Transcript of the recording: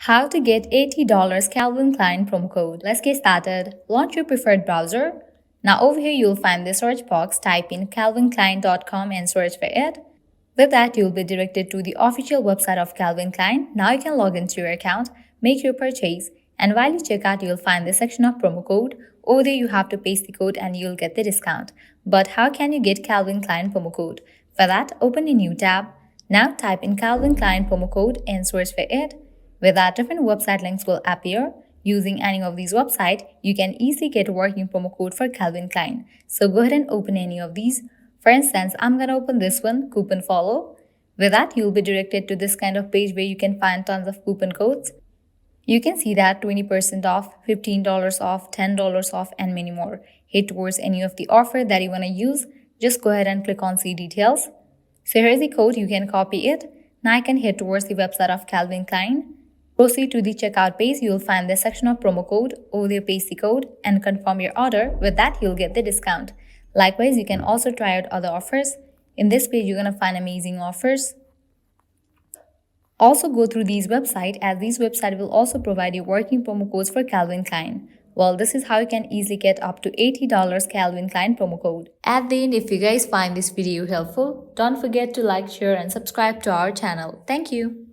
How to get $80 Calvin Klein promo code. Let's get started. Launch your preferred browser. Now over here you'll find the search box. Type in calvinklein.com and search for it. With that, you'll be directed to the official website of Calvin Klein. Now you can log into your account, make your purchase, and while you check out, you'll find the section of promo code. Over there you have to paste the code and you'll get the discount. But how can you get Calvin Klein promo code? For that, open a new tab. Now type in Calvin Klein promo code and search for it. With that, different website links will appear. Using any of these websites, you can easily get a working promo code for Calvin Klein. So go ahead and open any of these. For instance, I'm going to open this one, coupon follow. With that, you'll be directed to this kind of page where you can find tons of coupon codes. You can see that 20% off, $15 off, $10 off, and many more. Hit towards any of the offer that you want to use. Just go ahead and click on see details. So here's the code, you can copy it. Now I can head towards the website of Calvin Klein. Proceed to the checkout page, you will find the section of promo code. Over there, paste the code and confirm your order. With that, you'll get the discount. Likewise, you can also try out other offers. In this page, you're going to find amazing offers. Also go through these websites, as these websites will also provide you working promo codes for Calvin Klein. Well, this is how you can easily get up to $80 Calvin Klein promo code. At the end, if you guys find this video helpful, don't forget to like, share and subscribe to our channel. Thank you.